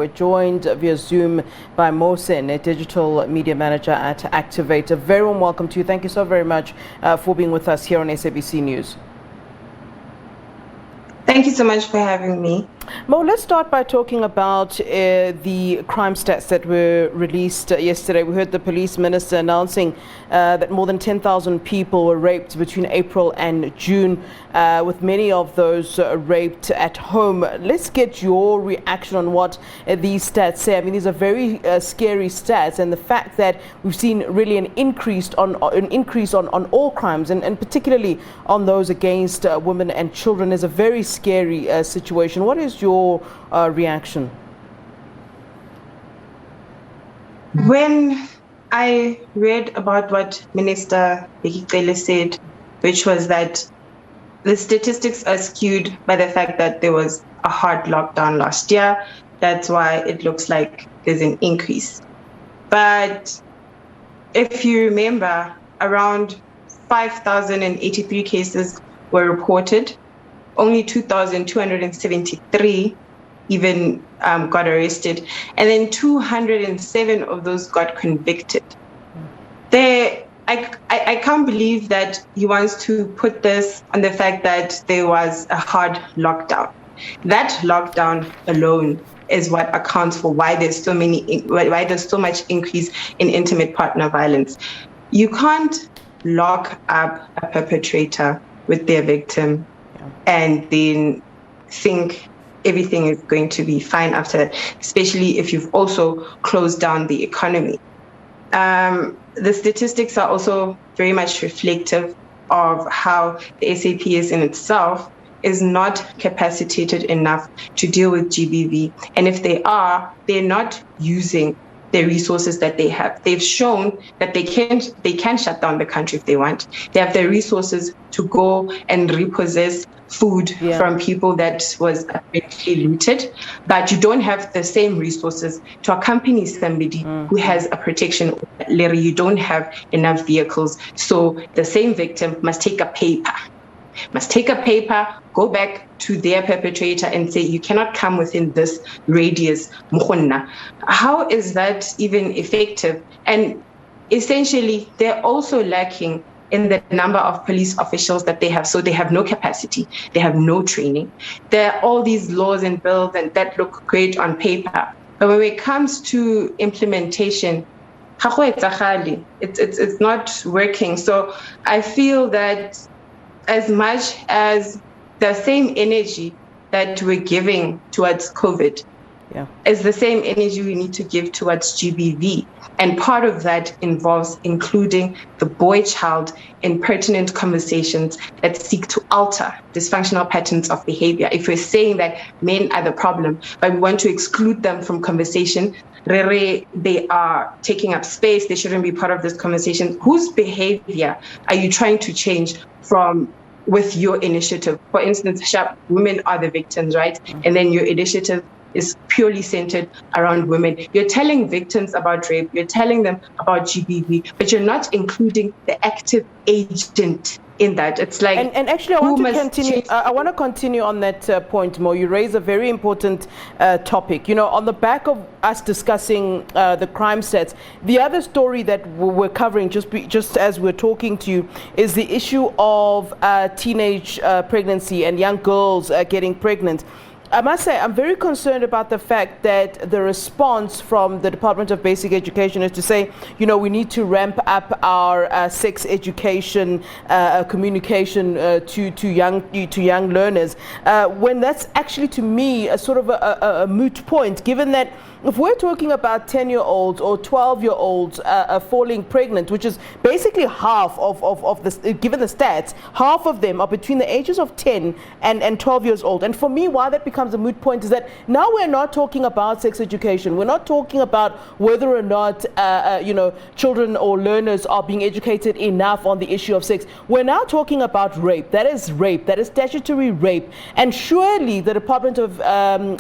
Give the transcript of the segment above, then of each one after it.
We're joined via Zoom by Senne Digital Media Manager at Activate. A very warm welcome to you. Thank you so very much for being with us here on SABC News. Thank you so much for having me. Mo, let's start by talking about the crime stats that were released yesterday. We heard the police minister announcing that more than 10,000 people were raped between April and June, with many of those raped at home. Let's get your reaction on what these stats say. I mean, these are very scary stats, and the fact that we've seen really an increase on all crimes, and particularly on those against women and children, is a very scary situation. What is your reaction? When I read about what Minister Bekele said, which was that the statistics are skewed by the fact that there was a hard lockdown last year, that's why it looks like there's an increase. But if you remember, around 5,083 cases were reported. Only 2,273 even got arrested, and then 207 of those got convicted. I can't believe that he wants to put this on the fact that there was a hard lockdown. That lockdown alone is what accounts for why there's so much increase in intimate partner violence. You can't lock up a perpetrator with their victim and then think everything is going to be fine after that, especially if you've also closed down the economy. The statistics are also very much reflective of how the SAPS in itself is not capacitated enough to deal with GBV. And if they are, they're not using the resources that they have. They've shown that they can shut down the country if they want. They have the resources to go and repossess food from people that was eventually looted, but you don't have the same resources to accompany somebody who has a protection order. You don't have enough vehicles, so the same victim must take a paper, go back to their perpetrator and say, you cannot come within this radius. How is that even effective? And essentially, they're also lacking in the number of police officials that they have. So they have no capacity, they have no training. There are all these laws and bills and that look great on paper. But when it comes to implementation, it's not working. So I feel that as much as the same energy that we're giving towards COVID is the same energy we need to give towards GBV. And part of that involves including the boy child in pertinent conversations that seek to alter dysfunctional patterns of behavior. If we're saying that men are the problem, but we want to exclude them from conversation, they are taking up space, they shouldn't be part of this conversation. Whose behavior are you trying to change with your initiative? For instance, women are the victims, right? And then your initiative is purely centered around women. You're telling victims about rape, you're telling them about GBV, but you're not including the active agent in that. It's like, and actually, I want to continue on that point, Mo. You raise a very important topic. You know, on the back of us discussing the crime stats, the other story that we're covering just as we're talking to you is the issue of teenage pregnancy and young girls getting pregnant. I must say, I'm very concerned about the fact that the response from the Department of Basic Education is to say, you know, we need to ramp up our sex education communication to young learners, when that's actually, to me, a sort of a moot point, given that if we're talking about 10-year-olds or 12-year-olds falling pregnant, which is basically half of this, given the stats, half of them are between the ages of 10 and 12 years old. And for me, why that becomes a moot point is that now we're not talking about sex education. We're not talking about whether or not children or learners are being educated enough on the issue of sex. We're now talking about rape. That is statutory rape. And surely the Department of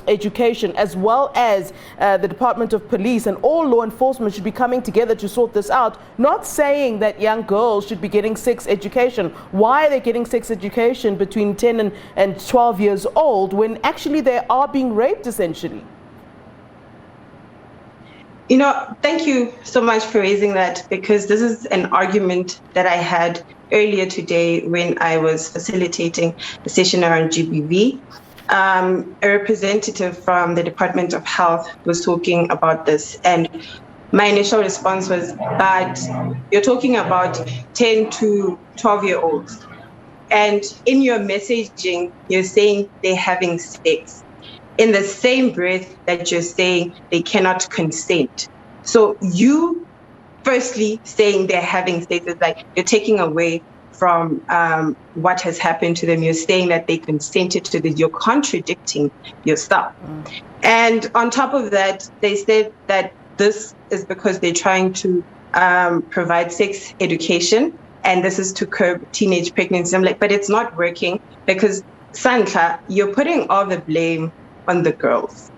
Education, as well as the Department of Police and all law enforcement, should be coming together to sort this out. Not saying that young girls should be getting sex education. Why are they getting sex education between 10 and 12 years old when actually they are being raped, essentially? Thank you so much for raising that, because this is an argument that I had earlier today when I was facilitating the session around GBV. A representative from the Department of Health was talking about this, and my initial response was, but you're talking about 10 to 12-year-olds. And in your messaging, you're saying they're having sex, in the same breath that you're saying they cannot consent. So you firstly saying they're having sex is like you're taking away from what has happened to them. You're saying that they consented to this. You're contradicting yourself. And on top of that, they said that this is because they're trying to provide sex education, and this is to curb teenage pregnancy. I'm like, but it's not working, because Sandra, you're putting all the blame on the girls.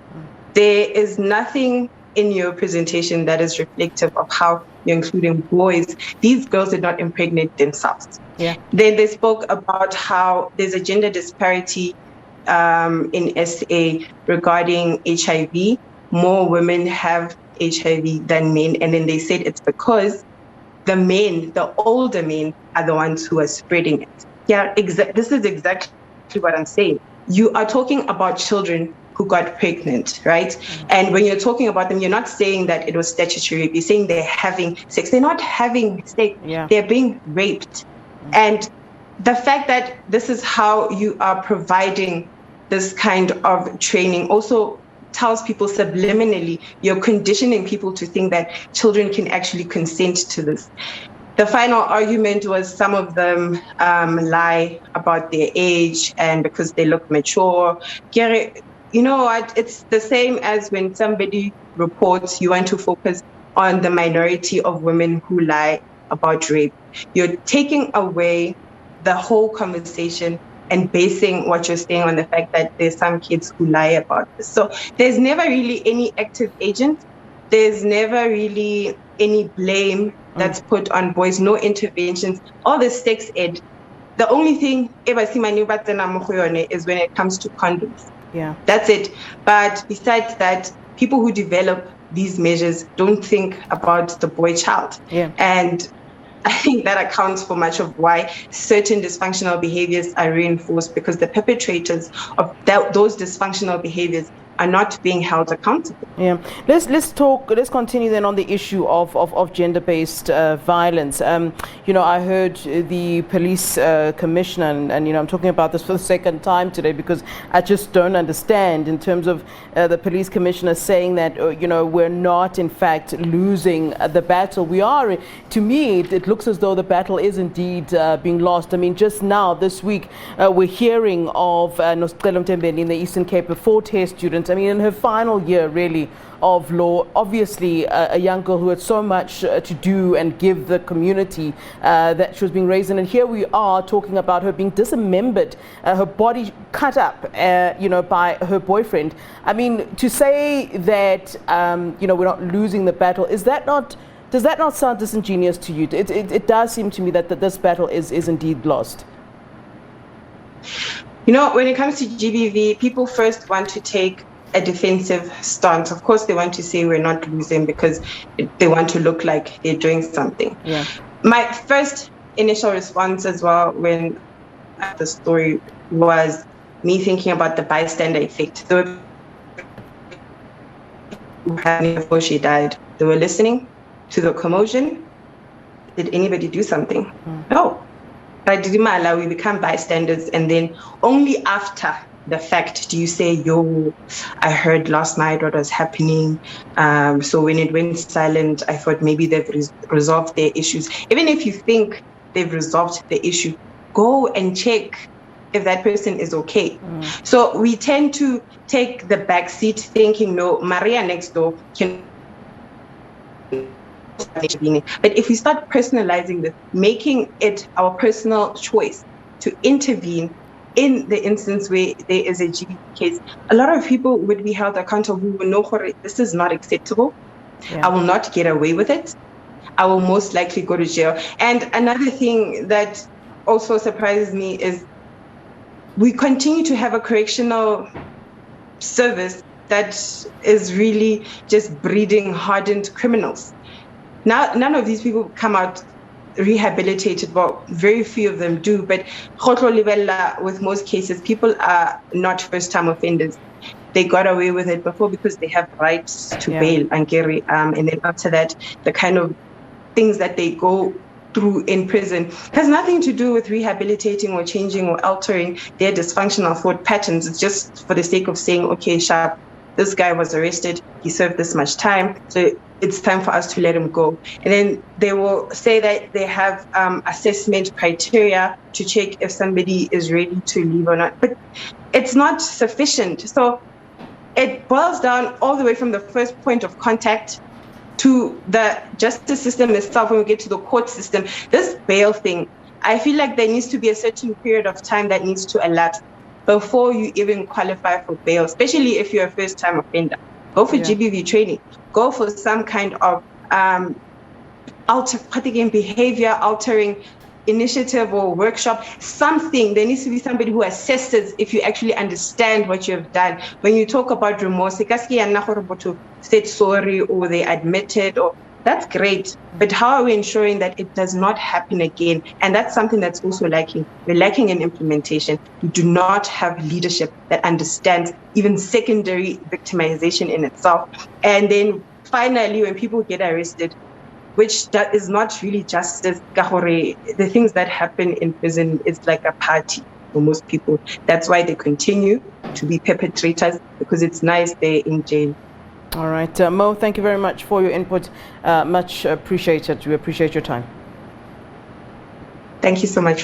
There is nothing in your presentation that is reflective of how you're including boys. These girls did not impregnate themselves. Yeah. Then they spoke about how there's a gender disparity in SA regarding HIV. More women have HIV than men. And then they said it's because the men, the older men, are the ones who are spreading it. Yeah, this is exactly what I'm saying. You are talking about children who got pregnant, right? Mm-hmm. And when you're talking about them, you're not saying that it was statutory rape. You're saying they're having sex. They're not having sex. Yeah. They're being raped. Mm-hmm. And the fact that this is how you are providing this kind of training also tells people subliminally, you're conditioning people to think that children can actually consent to this. The final argument was some of them lie about their age and because they look mature. You know what? It's the same as when somebody reports you want to focus on the minority of women who lie about rape. You're taking away the whole conversation and basing what you're saying on the fact that there's some kids who lie about this. So there's never really any active agent. There's never really any blame that's put on boys, no interventions. All the sex ed. The only thing is when it comes to condoms. Yeah. That's it. But besides that, people who develop these measures don't think about the boy child. Yeah. And I think that accounts for much of why certain dysfunctional behaviors are reinforced, because the perpetrators of those dysfunctional behaviors are not being held accountable. Yeah, let's continue then on the issue of gender-based violence. I heard the police commissioner, and I'm talking about this for the second time today because I just don't understand in terms of the police commissioner saying that we're not in fact losing the battle. We are. To me, it looks as though the battle is indeed being lost. I mean, just now this week we're hearing of Nosicelo Mtembeni in the Eastern Cape, a 4th student. I mean, in her final year, really, of law, obviously a young girl who had so much to do and give the community that she was being raised in. And here we are talking about her being dismembered, her body cut up, by her boyfriend. I mean, to say that, we're not losing the battle, does that not sound disingenuous to you? It does seem to me that this battle is indeed lost. When it comes to GBV, people first want to take a defensive stance. Of course, they want to say we're not losing because they want to look like they're doing something. Yeah. My first initial response as well when the story was me thinking about the bystander effect. So before she died, they were listening to the commotion. Did anybody do something? No. But we become bystanders, and then only after the fact do you say, I heard last night what was happening. So when it went silent, I thought maybe they've resolved their issues. Even if you think they've resolved the issue, go and check if that person is okay. So we tend to take the back seat thinking, no, Maria next door can. But if we start personalizing this, making it our personal choice to intervene in the instance where there is a GBV case, a lot of people would be held accountable who will know this is not acceptable. Yeah. I will not get away with it. I will most likely go to jail. And another thing that also surprises me is we continue to have a correctional service that is really just breeding hardened criminals. Now, none of these people come out rehabilitated. Well, very few of them do, but with most cases, people are not first-time offenders. They got away with it before because they have rights to bail and carry. And then after that, the kind of things that they go through in prison has nothing to do with rehabilitating or changing or altering their dysfunctional thought patterns. It's just for the sake of saying, okay, sharp, this guy was arrested, he served this much time, so it's time for us to let him go. And then they will say that they have assessment criteria to check if somebody is ready to leave or not. But it's not sufficient. So it boils down all the way from the first point of contact to the justice system itself. When we get to the court system, this bail thing, I feel like there needs to be a certain period of time that needs to elapse before you even qualify for bail, especially if you're a first-time offender. Go for GBV training. Go for some kind of behavior altering initiative or workshop, something. There needs to be somebody who assesses if you actually understand what you have done. When you talk about remorse, said sorry or they admitted, or that's great, but how are we ensuring that it does not happen again? And that's something that's also lacking. We're lacking in implementation. We do not have leadership that understands even secondary victimization in itself. And then finally, when people get arrested, which that is not really justice, the things that happen in prison is like a party for most people. That's why they continue to be perpetrators, because it's nice they're in jail. All right, Mo, thank you very much for your input. Much appreciated. We appreciate your time. Thank you so much.